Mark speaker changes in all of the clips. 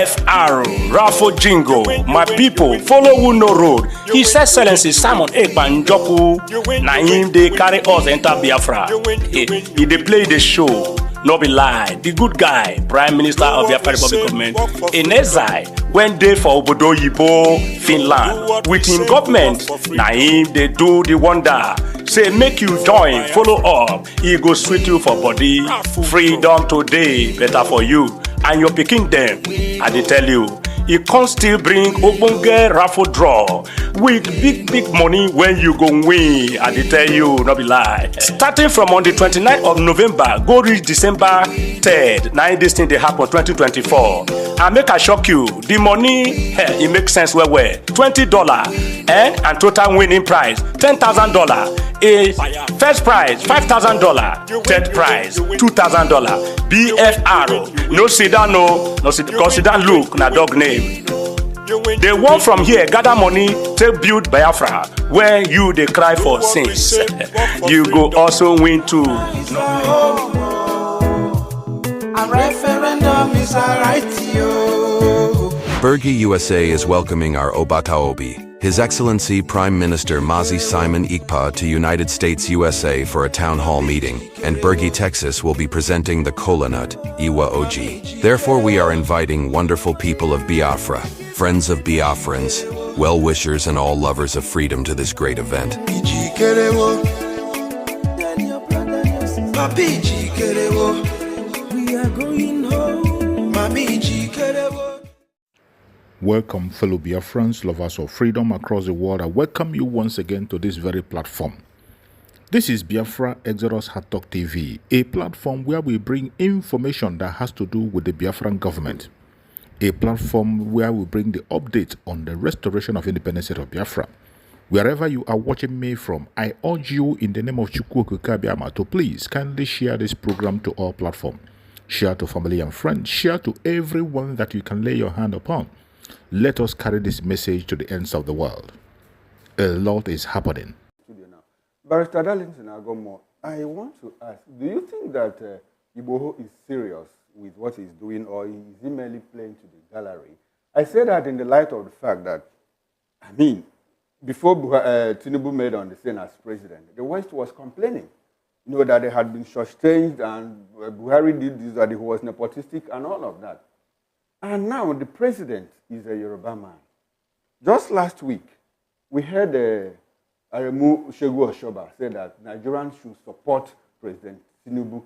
Speaker 1: BFR, Raffo Jingo, my people, follow who no road. His Excellency Simon Ekpanjoku, na him they carry us enter Biafra. He dey play the show, no be lie. The good guy, Prime Minister of Biafra Republic Government, in exile, went there for Obodo Yibo, Finland. With him government, na him they do the wonder. Say make you join, follow up, he go sweet you for body. Freedom today, better for you and your pikin dem. I dey tell you, he can still bring ogbonge raffle draw with big money when you go win. I dey tell you, no be lie. Starting from on the 29th of November, go reach December 3rd. Now this thing dey happen 2024. And make I shock you, the money, it makes sense well. $20 and total winning prize $10,000. A first prize $5,000, third prize $2,000. BFR, no sit down, no sit down. Look, na dog name. They want from here gather money to build Biafra, where you they cry for sins. You go also win too.
Speaker 2: A referendum is a right to you.
Speaker 3: Bergie USA is welcoming our Obataobi, His Excellency Prime Minister Mazi Simon Ikpa, to United States USA for a town hall meeting, and Bergie, Texas will be presenting the Kola Nut, Iwa OG. Therefore we are inviting wonderful people of Biafra, friends of Biafrans, well-wishers and all lovers of freedom to this great event.
Speaker 2: We are going home.
Speaker 4: Welcome, fellow Biafrans, lovers of freedom across the world. I welcome you once again to this very platform. This is Biafra Exodus Hard Talk TV, a platform where we bring information that has to do with the Biafran government. A platform where we bring the update on the restoration of independence of Biafra. Wherever you are watching me from, I urge you in the name of Chukwu Kabiama to please kindly share this program to all platforms. Share to family and friends. Share to everyone that you can lay your hand upon. Let us carry this message to the ends of the world. A lot is happening.
Speaker 5: Barrister Darlington Agomo, I want to ask, do you think that Iboho is serious with what he's doing, or is he merely playing to the gallery? I say that in the light of the fact that, before Tinubu made on the scene as president, the West was complaining, that they had been shortchanged and Buhari did this, that he was nepotistic and all of that. And now the president is a Yoruba man. Just last week, we heard Aremu Shegu Oshoba say that Nigerians should support President Tinubu,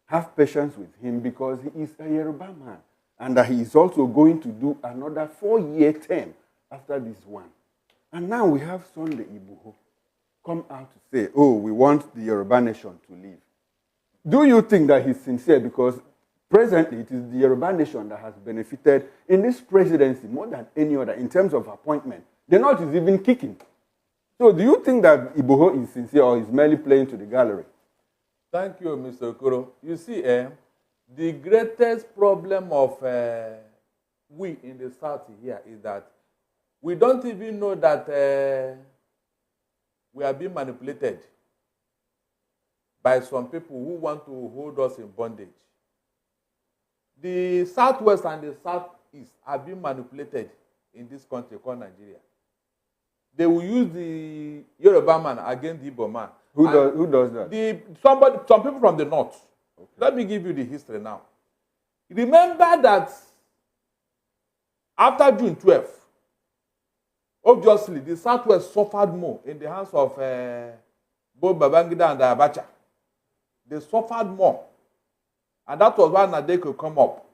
Speaker 5: have patience with him because he is a Yoruba man, and that he is also going to do another 4-year term after this one. And now we have Sunday Igboho come out to say, oh, we want the Yoruba nation to leave. Do you think that he's sincere? Because presently it is the Yoruba nation that has benefited in this presidency more than any other in terms of appointment. The North is even kicking. So do you think that Igboho is sincere or is merely playing to the gallery?
Speaker 6: Thank you, Mr. Okoro. You see, the greatest problem of we in the South here is that we don't even know that we are being manipulated by some people who want to hold us in bondage. The Southwest and the Southeast are being manipulated in this country called Nigeria. They will use the Yoruba man against the Igbo man.
Speaker 5: Who does that?
Speaker 6: Some people from the North. Okay. Let me give you the history now. Remember that after June 12th, obviously the Southwest suffered more in the hands of both Babangida and Abacha. They suffered more. And that was why Nade could come up.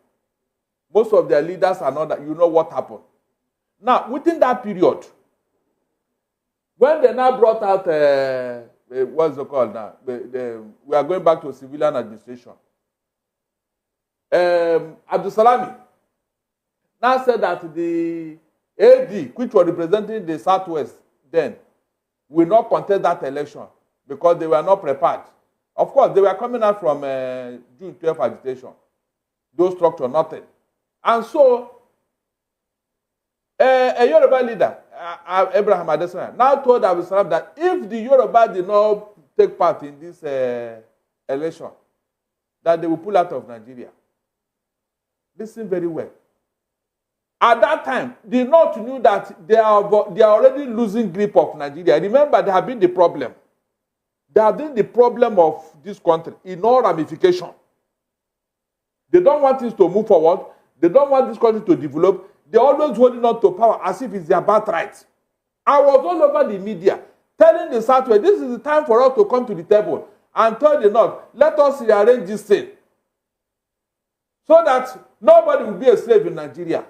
Speaker 6: Most of their leaders are not that. You know what happened. Now, within that period, when they now brought out, what's it called now? We are going back to civilian administration. Abdul Salami now said that the AD, which was representing the Southwest then, will not contest that election because they were not prepared. Of course, they were coming out from June 12th agitation. Those structure, nothing. And so, a Yoruba leader, Abraham Adesanya, now told Abdul Salam that if the Yoruba did not take part in this election, that they will pull out of Nigeria. Listen very well. At that time, the North knew that they are already losing grip of Nigeria. Remember, they have been the problem. They have been the problem of this country in all ramifications. They don't want things to move forward. They don't want this country to develop. They're always holding on to power as if it's their birthright. I was all over the media telling the Southwest, this is the time for us to come to the table and tell the North, let us rearrange this thing so that nobody will be a slave in Nigeria.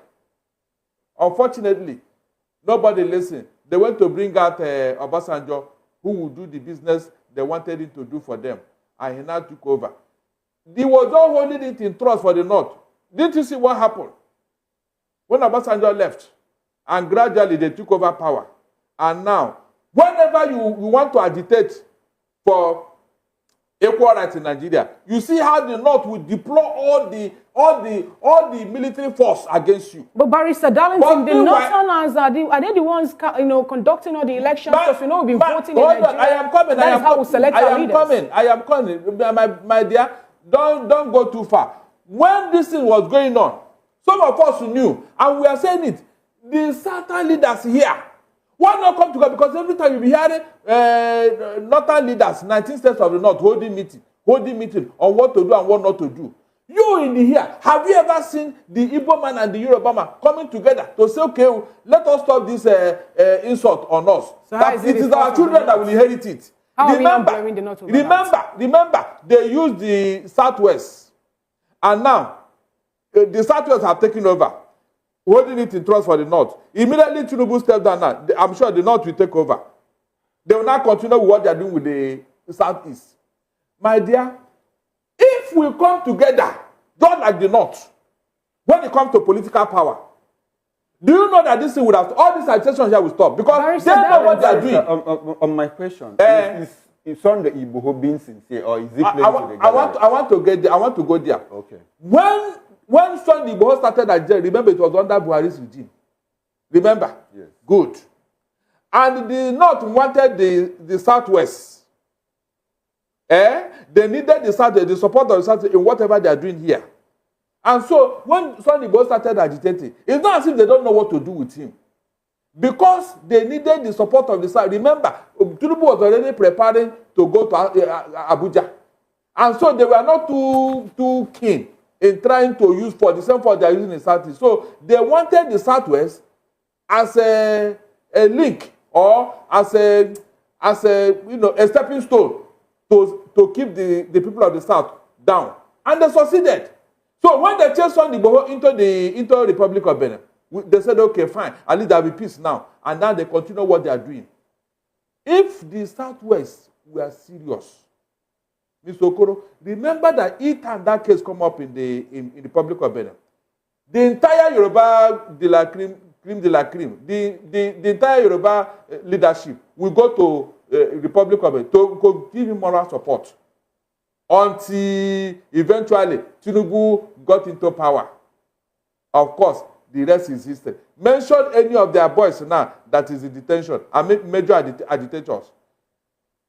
Speaker 6: Unfortunately, nobody listened. They went to bring out Obasanjo, who would do the business they wanted him to do for them, and he now took over. They were just holding it in trust for the North. Didn't you see what happened? When Obasanjo left, and gradually they took over power. And now, whenever you want to agitate for equal rights in Nigeria, you see how the North will deploy all the military force against you.
Speaker 7: But Barrister Darlington, the Northerners are they the ones conducting all the elections? Because we've been voting in Nigeria.
Speaker 6: I am coming.
Speaker 7: That is how we select our leaders.
Speaker 6: I am coming. My dear, don't go too far. When this thing was going on, some of us knew, and we are saying it, the Southern leaders here, why not come together? Because every time you be hearing Northern leaders, 19 states of the North, holding meeting on what to do and what not to do. You in the here, have you ever seen the Igbo man and the Yoruba man coming together to say, okay, let us stop this insult on us?
Speaker 7: So
Speaker 6: it is our children that will inherit it. Remember, they used the Southwest, and now the Southwest have taken over, holding it in trust for the North. Immediately, Tinubu stepped down now. I'm sure the North will take over. They will now continue with what they are doing with the Southeast. My dear, if we come together, just like the North, when it comes to political power, do you know that this thing would have, all these agitations here will stop? Because they know what they are doing.
Speaker 5: On my question, is on the Igbo being sincere, or is it playing to the
Speaker 6: I want to get there. I want to go there.
Speaker 5: Okay.
Speaker 6: When Sunday Igbo started Nigeria, remember it was under Buhari's regime. Remember?
Speaker 5: Yes.
Speaker 6: Good. And the North wanted the Southwest. They needed the Southwest, the support of the Southwest in whatever they are doing here. And so when Sunday Igbo started agitating, it's not as if they don't know what to do with him. Because they needed the support of the South. Remember, Tinubu was already preparing to go to Abuja. And so they were not too keen in trying to use for the same for they are using in Southeast. So they wanted the Southwest as a link or as a stepping stone to keep the people of the South down. And they succeeded. So when they chased Sunday Igboho into the Republic of Benin, they said, okay, fine, at least there will be peace now. And now they continue what they are doing. If the Southwest were serious, Mr. Okoro, remember that each time that case come up in the Republic of Benin, the entire Yoruba de la Cream, the entire Yoruba leadership will go to Republic of Benin to give him moral support until eventually Tinubu got into power. Of course, the rest is history. Mention any of their boys now that is in detention and major agitators.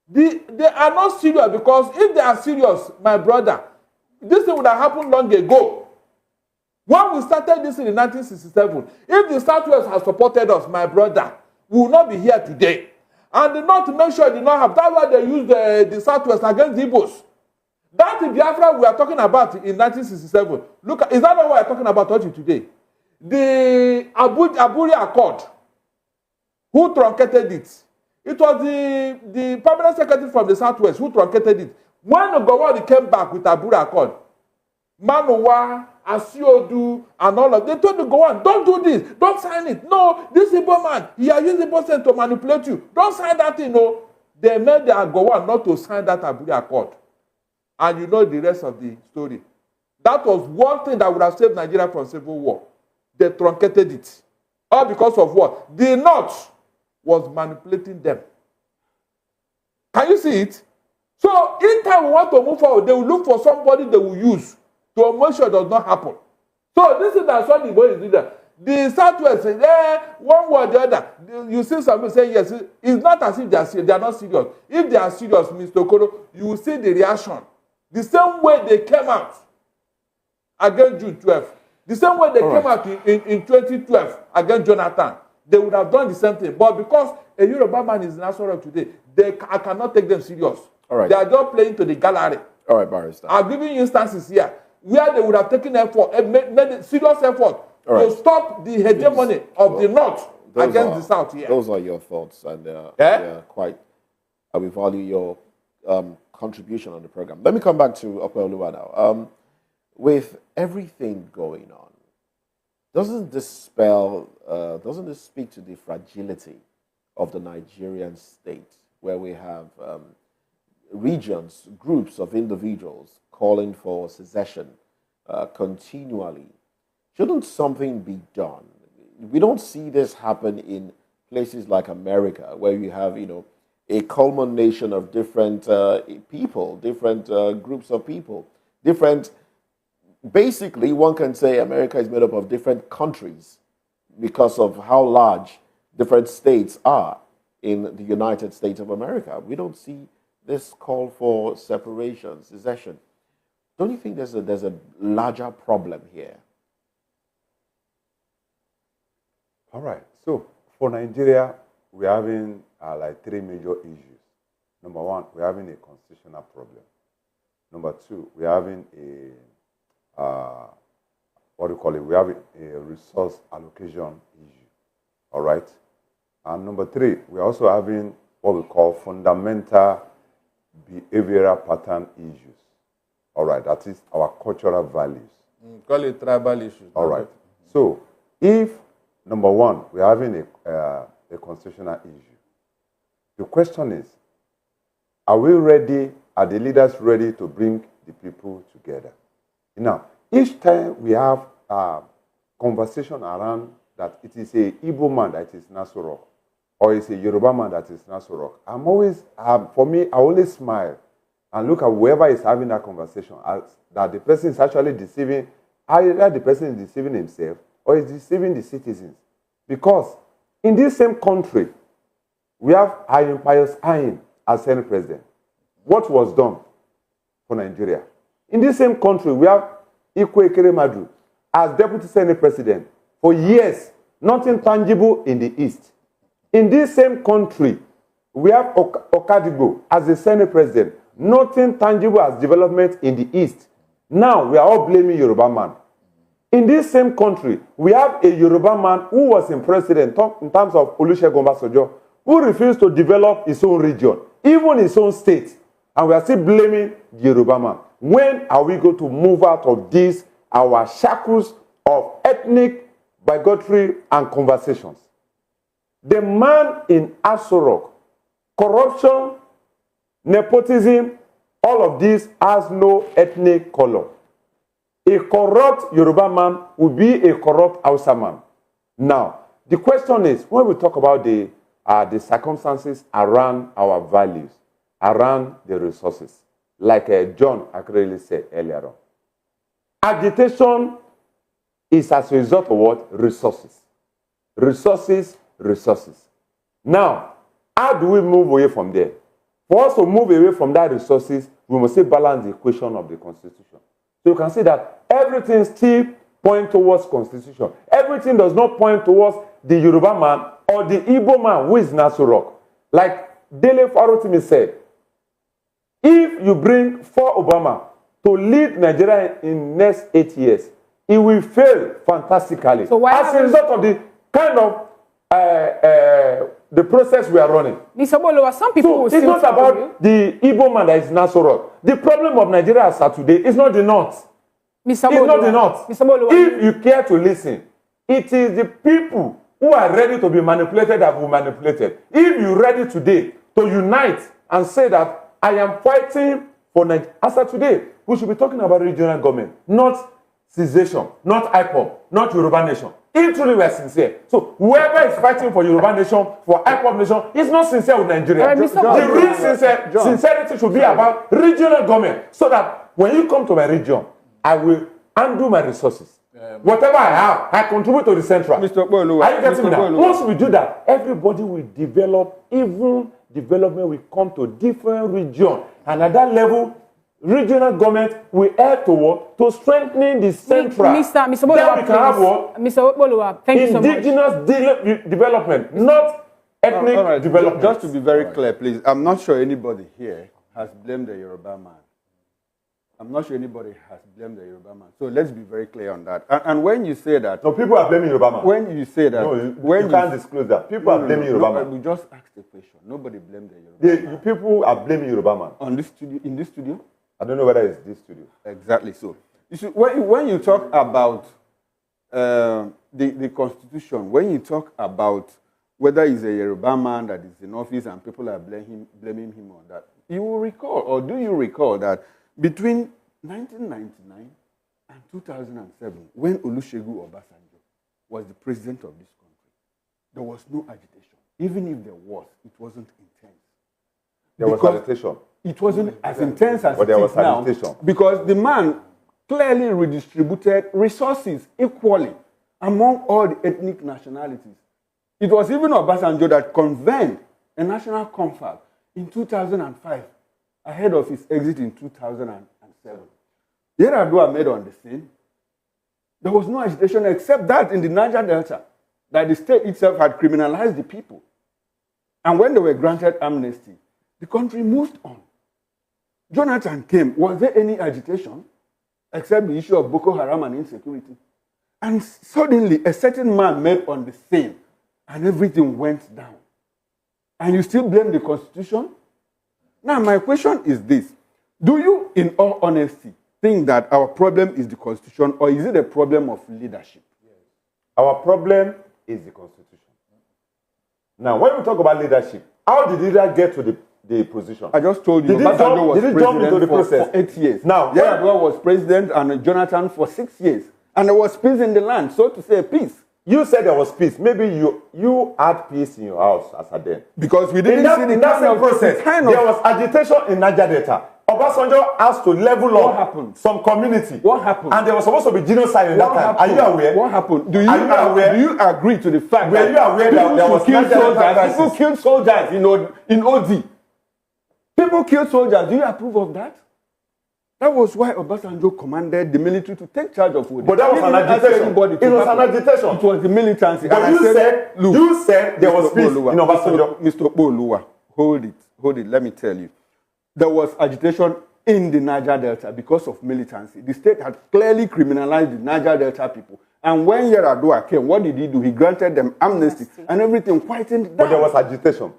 Speaker 6: They are not serious, because if they are serious, my brother, this thing would have happened long ago. When we started this in 1967, if the Southwest has supported us, my brother, we will not be here today. And the North, make sure they not have. That's why they used the Southwest against the Igbos. That Biafra we are talking about in 1967. Look, is that not what we are talking about today? The Aburi Accord, who truncated it? It was the permanent secretary from the Southwest who truncated it. When Ogowori came back with Aburi Accord, Manowa, Asiodu, and all of them, they told the Gowon, don't do this, don't sign it. No, this Igbo man, he has used the person to manipulate you. Don't sign that thing, no. They made the Gowon not to sign that Aburi Accord. And you know the rest of the story. That was one thing that would have saved Nigeria from civil war. They truncated it. All because of what? The North was manipulating them. Can you see it? So, in time we want to move forward, they will look for somebody they will use to make sure it does not happen. So, this is that Sunday Igboho is doing that. The Southwest, one way or the other, you see somebody saying yes. It's not as if they are not serious. If they are serious, Mr. Okoro, you will see the reaction. The same way they came out against June 12th. The same way they came out in 2012 against Jonathan, they would have done the same thing. But because a Yoruba man is in Asoro today, I cannot take them serious.
Speaker 8: All right.
Speaker 6: They are just playing to the gallery.
Speaker 8: All right, Barrister.
Speaker 6: I'm giving you instances here where they would have taken effort, made serious effort to stop the hegemony of the North against the South here.
Speaker 8: Those are your thoughts, and they're quite. We value your contribution on the program. Let me come back to Opeoluwa now. With everything going on, doesn't this speak to the fragility of the Nigerian state, where we have regions, groups of individuals calling for secession continually? Shouldn't something be done? We don't see this happen in places like America, where you have, a culmination of different people, different groups of people, basically, one can say America is made up of different countries because of how large different states are in the United States of America. We don't see this call for separation, secession. Don't you think there's a larger problem here?
Speaker 5: All right. So for Nigeria, we're having like three major issues. Number one, we're having a constitutional problem. Number two, we're having we're having a resource allocation issue. All right. And number three, we're also having what we call fundamental behavioral pattern issues. All right. That is our cultural values.
Speaker 6: Call it tribal issues.
Speaker 5: All right. So if, number one, we're having a constitutional issue, the question is, are we ready, are the leaders ready to bring the people together? Now, each time we have a conversation around that it is a Igbo man that is Nasorok, or it's a Yoruba man that is Nasorok, I'm always, for me, I always smile and look at whoever is having that conversation, as that the person is actually deceiving, either the person is deceiving himself or is deceiving the citizens. Because in this same country, we have Ayin Pius Ayin as Senate President. What was done for Nigeria? In this same country, we have Ikwe Ekeremadu as Deputy Senate President. For years, nothing tangible in the East. In this same country, we have Okadigbo as the Senate President. Nothing tangible as development in the East. Now, we are all blaming Yoruba man. In this same country, we have a Yoruba man who was in president in terms of Olusegun Obasanjo, who refused to develop his own region, even his own state. And we are still blaming the Yoruba man. When are we going to move out of these, our shackles of ethnic bigotry and conversations? The man in Asorok, corruption, nepotism, all of this has no ethnic color. A corrupt Yoruba man will be a corrupt Hausa man. Now, the question is, when we talk about the circumstances around our values, around the resources, like John Akreli said earlier on, agitation is as a result of what? Resources. Resources, resources. Now, how do we move away from there? For us to move away from that resources, we must balance the equation of the Constitution. So you can see that everything still points towards Constitution. Everything does not point towards the Yoruba man or the Igbo man who is Nasurok. Like Dele Farotimi said, if you bring 4 Obama to lead Nigeria in next 8 years, it will fail fantastically. So as a result of the kind of the process we are running.
Speaker 7: Mr. Bolowa, some people will
Speaker 5: it's not about the Igbo man that is Nasorok. The problem of Nigeria as of today is not the North. It's not the North.
Speaker 7: Mr. Bolowa,
Speaker 5: if you care to listen, it is the people who are ready to be manipulated that will be manipulated. If you're ready today to unite and say that I am fighting for Nigeria, as of today, we should be talking about regional government, not secession, not IPOB, not Yoruba nation. If truly we are sincere. So whoever is fighting for Yoruba nation, for IPOB nation, is not sincere with Nigeria. The real sincerity should be about regional government. So that when you come to my region, I will undo my resources. Whatever I have, I contribute to the central.
Speaker 8: Mr. Bolu,
Speaker 5: are you getting me now? Once we do that, everybody will develop, even development will come to different region. And at that level,
Speaker 9: regional government will help to work to strengthening the central.
Speaker 7: Mr.
Speaker 9: Then
Speaker 7: Boluwa,
Speaker 9: we can have what?
Speaker 7: Mr. Boluwa, thank you so much.
Speaker 9: Indigenous development, not ethnic
Speaker 5: All right.
Speaker 9: development.
Speaker 5: Just to be very clear, please, I'm not sure anybody here has blamed the Yoruba man. I'm not sure anybody has blamed the Yoruba man. So let's be very clear on that. And when you say that...
Speaker 9: No, people are blaming Yoruba man.
Speaker 5: When you say that...
Speaker 9: No, you can't disclose that. People are blaming Yoruba man.
Speaker 5: We just asked the question. Nobody blamed the Yoruba man.
Speaker 9: People are blaming Yoruba man.
Speaker 5: On this studio, in this studio?
Speaker 9: I don't know whether it's this studio.
Speaker 5: Exactly so. You see, when you talk about the Constitution, when you talk about whether he's a Yoruba man that is in office and people are blaming him on that, you will recall, or do you recall that between 1999 and 2007, when Olusegun Obasanjo was the president of this country, there was no agitation. Even if there was, it wasn't intense.
Speaker 9: There was agitation.
Speaker 5: It wasn't as intense as
Speaker 9: but
Speaker 5: it
Speaker 9: there
Speaker 5: is
Speaker 9: was
Speaker 5: now.
Speaker 9: agitation.
Speaker 5: Because the man clearly redistributed resources equally among all the ethnic nationalities. It was even Obasanjo that convened a national confab in 2005, ahead of his exit in 2007. Yar'Adua made on the scene. There was no agitation except that in the Niger Delta, that the state itself had criminalized the people. And when they were granted amnesty, the country moved on. Jonathan came. Was there any agitation except the issue of Boko Haram and insecurity? And suddenly, a certain man made on the scene, and everything went down. And you still blame the Constitution? Now, my question is this. Do you, in all honesty, think that our problem is the Constitution, or is it a problem of leadership?
Speaker 9: Our problem is the Constitution. Now, when we talk about leadership, how did leader get to the position?
Speaker 5: I just told you, Obasanjo was president for 8 years. Now, Yar'Adua was president and Jonathan for 6 years. And there was peace in the land, so to say, peace.
Speaker 9: You said there was peace. Maybe you had peace in your house as a then.
Speaker 5: Because we didn't see the
Speaker 9: that same process. There was agitation in Niger Delta. Obasanjo has to level up some community.
Speaker 5: What happened?
Speaker 9: And there was supposed to be genocide in that time. Are you aware?
Speaker 5: What happened? Do you agree to the fact
Speaker 9: that you aware that there was
Speaker 5: people killed soldiers in OD? People killed soldiers. Do you approve of that? That was why Obasanjo commanded the military to take charge of OD.
Speaker 9: But that was an agitation. It was an agitation.
Speaker 5: It was the militancy.
Speaker 9: But you said there was peace in Obasanjo.
Speaker 5: Mr. Boluwa, hold it. Let me tell you. There was agitation in the Niger Delta because of militancy. The state had clearly criminalized the Niger Delta people. And when Yar'Adua came, what did he do? He granted them amnesty and everything quietened down.
Speaker 9: But there was agitation.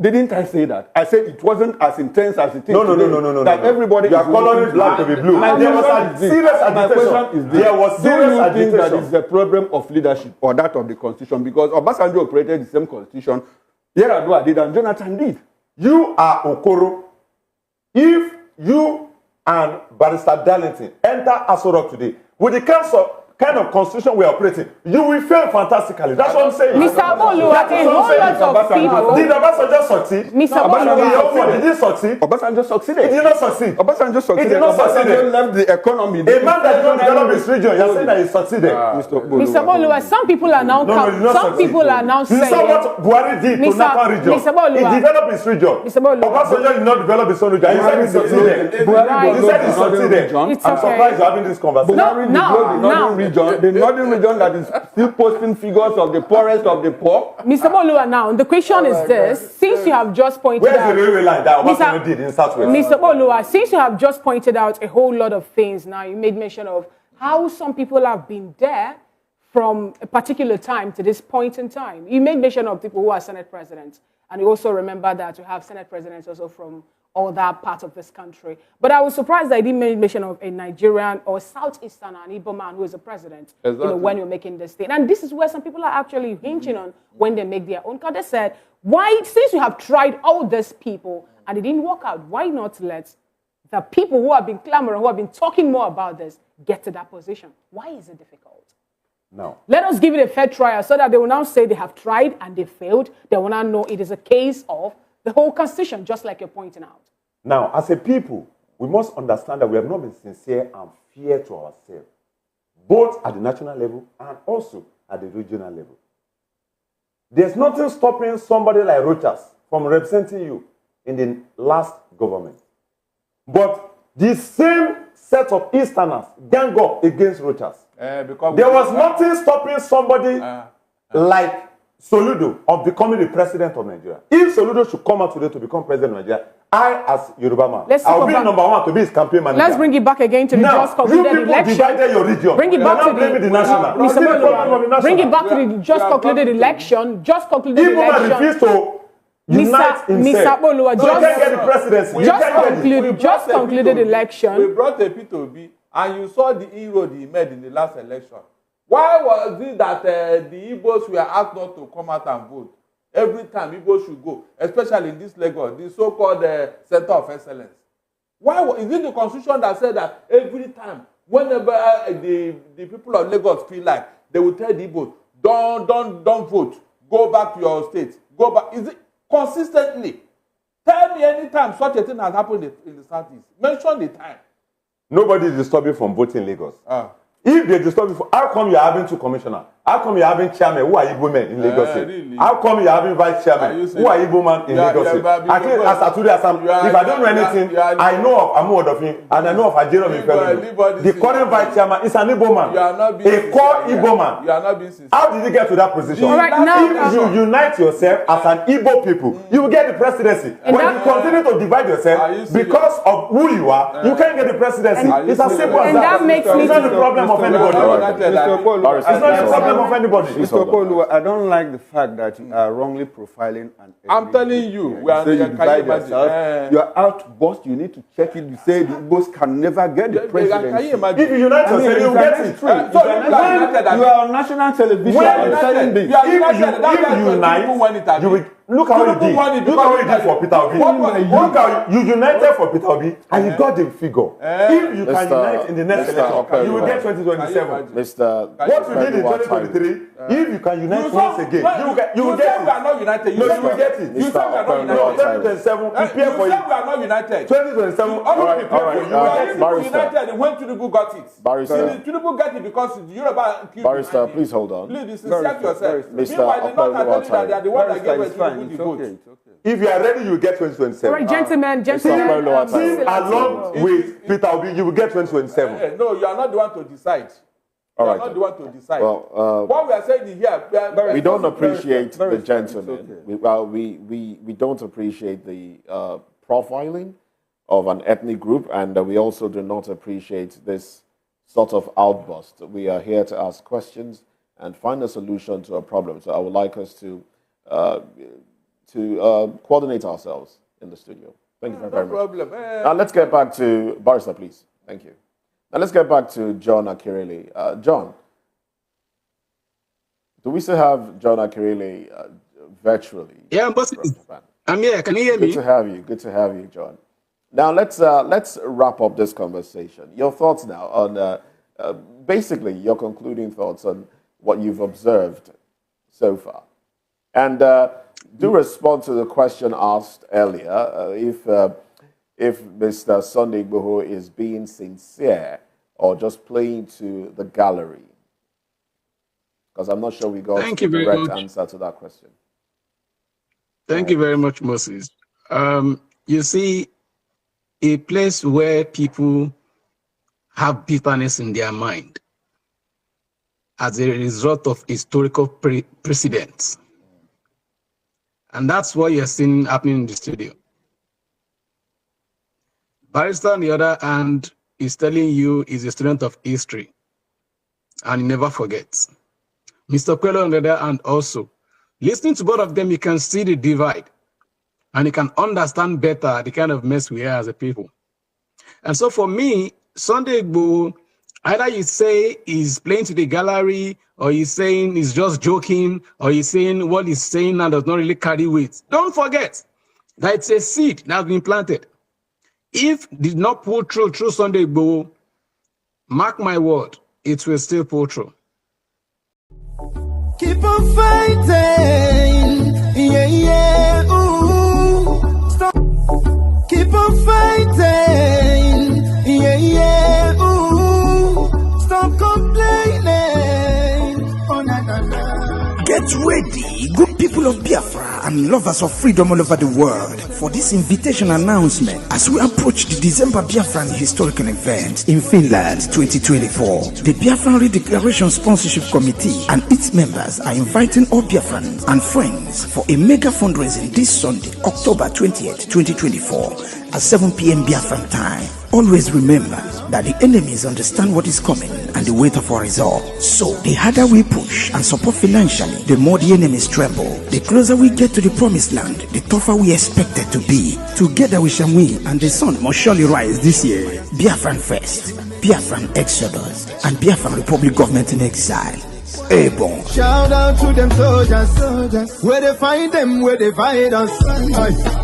Speaker 5: Didn't I say that? I said it wasn't as intense as it is
Speaker 9: No.
Speaker 5: That everybody
Speaker 9: you are coloring black to be blue. There was a serious agitation. There was serious agitation.
Speaker 5: Do you think that is the problem of leadership or that of the Constitution? Because Obasanjo operated the same Constitution Yar'Adua did and Jonathan did.
Speaker 9: You are Okoro. If you and Barrister Darlington enter Aso Rock today with the kind of constitution we are operating, you will fail fantastically. That's what I'm saying.
Speaker 7: Mr. Boluwa, a whole lot of people.
Speaker 9: Did Obasanjo succeed?
Speaker 7: Mr. Boluwa,
Speaker 9: did he succeed?
Speaker 5: Obasanjo succeeded.
Speaker 9: He did not succeed.
Speaker 5: Obasanjo succeeded.
Speaker 9: He did not succeed.
Speaker 5: Obasanjo left the economy.
Speaker 9: A man that did not develop his region, you're saying that he succeeded.
Speaker 7: Mr. Boluwa, some people are now saying.
Speaker 9: You saw what Buhari did to Napa region.
Speaker 7: Mr. Boluwa,
Speaker 9: he developed his region.
Speaker 7: Mr. Boluwa,
Speaker 9: Obasanjo did not develop his own region. He said he succeeded. He said he succeeded. I'm surprised you're having this conversation.
Speaker 5: The northern region that is still posting figures of the poorest of the poor.
Speaker 7: Mr. Boluwa, now the question is this: since you have just pointed out,
Speaker 9: where's the railway line that Obasanjo did in Southwest?
Speaker 7: Mr. Boluwa, since you have just pointed out a whole lot of things, now you made mention of how some people have been there from a particular time to this point in time. You made mention of people who are Senate presidents, and you also remember that you have Senate presidents also from other parts of this country. But I was surprised that I didn't make mention of a Nigerian or Southeastern an Igbo man who is a president, when you're making this thing. And this is where some people are actually hinging on when they make their own. Because they said, why, since you have tried all these people and it didn't work out, why not let the people who have been clamoring, who have been talking more about this, get to that position? Why is it difficult?
Speaker 9: No.
Speaker 7: Let us give it a fair trial so that they will now say they have tried and they failed. They will now know it is a case of the whole Constitution, just like you're pointing out.
Speaker 9: Now, as a people, we must understand that we have not been sincere and fair to ourselves, both at the national level and also at the regional level. There's nothing stopping somebody like Rochas from representing you in the last government. But the same set of Easterners gang up against Rochas.
Speaker 6: Because
Speaker 9: there was nothing stopping somebody like Soludo of becoming the president of Nigeria. If Soludo should come out today to become president of Nigeria, I, as Yoruba man, I'll be number one to be his campaign manager.
Speaker 7: Let's bring it back again to the just concluded election.
Speaker 9: Divided your region.
Speaker 7: Bring it back to
Speaker 9: the national.
Speaker 7: Bring it back to the just concluded election. Just concluded
Speaker 9: election.
Speaker 7: Even
Speaker 9: refused to unite himself. So you can't get the presidency.
Speaker 7: Just concluded election.
Speaker 6: We brought a P2B, and you saw the inroad he made in the last election. Why was it that the Igbos were asked not to come out and vote? Every time Igbos should go, especially in this Lagos, the so-called Center of Excellence. Why is it the Constitution that said that every time, whenever the people of Lagos feel like, they will tell the Igbos, don't vote, go back to your state, go back. Is it consistently? Tell me any time such a thing has happened in the Southeast. Mention the time.
Speaker 9: Nobody is disturbing from voting Lagos. If they disturb you, how come you're having two commissioners? How come you're having chairman who are Igbo men in Lagos State? Really? How come you're having vice chairman who are Igbo men in Lagos State? At least as Aturi Assam, if I don't know anything, I know of Amu Odofin and I know of Ajero Mifelu. The current vice chairman is an Igbo man, a core Igbo man.
Speaker 6: You are not being sincere.
Speaker 9: How did you get to that position?
Speaker 7: Right now,
Speaker 9: if you unite yourself as an Igbo people, you will get the presidency. When you continue to divide yourself because of who you are, you can't get the presidency. It's as simple as that. It's not the problem of anybody. It's not the problem of anybody.
Speaker 5: Mr. Okolu, I don't like the fact that you are wrongly profiling and
Speaker 6: I'm telling you, we are
Speaker 5: you divide yourself. You are outburst, you need to check it. You say the Igbos can never get the presidency.
Speaker 9: If you unite yourself, you will get it.
Speaker 5: So you are on national television and telling this.
Speaker 9: If you unite, you will. Look how you did. Look how you did for Peter Obi. Look how you united for Peter Obi and you got the figure. If you can unite in the next election, you will get 2027. What you did in 2023, if you can unite once again, you will get it.
Speaker 6: We are not united.
Speaker 9: No, you will get it.
Speaker 6: You said we are not united.
Speaker 9: 2027, prepare for it.
Speaker 6: You said we are not united.
Speaker 9: 2027,
Speaker 6: united when Tinubu got it.
Speaker 8: Barrister.
Speaker 6: Tinubu got it because the Yoruba.
Speaker 8: Barrister, please hold on.
Speaker 6: Please be sincere to yourself.
Speaker 8: Meanwhile,
Speaker 6: the North are telling that they are the one that gave us Tinubu the vote.
Speaker 9: If you are ready, you will get 2027.
Speaker 7: All right, gentlemen.
Speaker 9: Along with Peter Obi, you will get 2027.
Speaker 6: No, you are not the one to decide. You are not the one to decide.
Speaker 8: Well,
Speaker 6: what we are saying is here.
Speaker 8: We don't appreciate the gentleman. We don't appreciate the profiling of an ethnic group, and we also do not appreciate this sort of outburst. We are here to ask questions and find a solution to a problem. So I would like us to coordinate ourselves in the studio. Thank you very much. Now let's get back to Barrister, please. Thank you. Now let's get back to John Akirele. John, do we still have John Akirele virtually?
Speaker 10: Yeah, I'm here. Can you hear me?
Speaker 8: Good to have you. Good to have you, John. Now let's wrap up this conversation. Your thoughts now on basically your concluding thoughts on what you've observed so far, and do respond to the question asked earlier if Mr. Sunday Igboho is being sincere or just playing to the gallery, because I'm not sure we got the correct answer to that question.
Speaker 10: Thank you very much, Moses. You see, a place where people have bitterness in their mind as a result of historical precedents. And that's what you're seeing happening in the studio. Barrister, on the other hand, is telling you he's a student of history, and he never forgets. Mr. Quello, on the other hand, also, listening to both of them, you can see the divide, and you can understand better the kind of mess we are as a people. And so for me, Sunday Igboho, either you say he's playing to the gallery, or he's saying he's just joking, or he's saying what he's saying now does not really carry weight. Don't forget that it's a seed that has been planted. If did not pull through Sunday Igboho, mark my word, it will still pull through.
Speaker 2: Keep on fighting, yeah, yeah, ooh. Stop. Keep on fighting, yeah, yeah, ooh. Stop complaining, oh na na na.
Speaker 11: Get ready, good people. people of Biafra and lovers of freedom all over the world, for this invitation announcement as we approach the December Biafran historical event in Finland 2024. The Biafran Redeclaration Sponsorship Committee and its members are inviting all Biafrans and friends for a mega fundraising this Sunday, October 20th, 2024 at 7 p.m. Biafran time. Always remember that the enemies understand what is coming and they wait for a result. So the harder we push and support financially, the more the enemies tremble. The closer we get to the promised land, the tougher we expect it to be. Together we shall win, and the sun must surely rise this year. Biafran Fest, Biafran Exodus, and Biafran Republic Government in Exile. Bon.
Speaker 2: Shout out to them soldiers, where they find them, where they find us.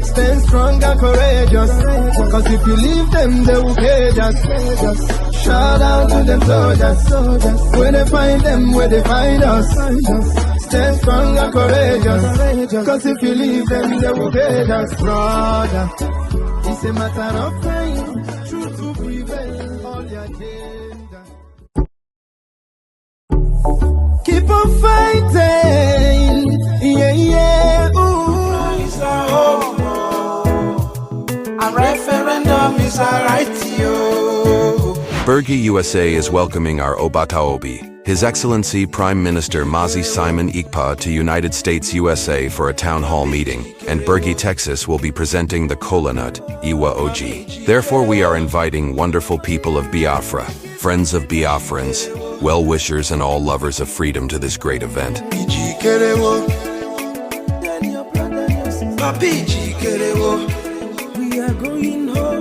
Speaker 2: Stand strong and courageous, cause if you leave them, they will cage us. Shout out to them soldiers, where they find them, where they find us. Stand strong and courageous, cause if you leave them, they will cage us. Brother, it's a matter of time, truth to prevail, all your agenda. Keep on fighting, yeah, yeah, ooh. A referendum is a right, yo.
Speaker 3: Bergi USA is welcoming our Obataobi, His Excellency Prime Minister Mazi Simon Ikpa to United States USA for a town hall meeting, and Bergi, Texas will be presenting the Kola Nut, Iwa Oji. Therefore we are inviting wonderful people of Biafra, friends of Biafrans, well-wishers and all lovers of freedom to this great event.
Speaker 2: We are going home.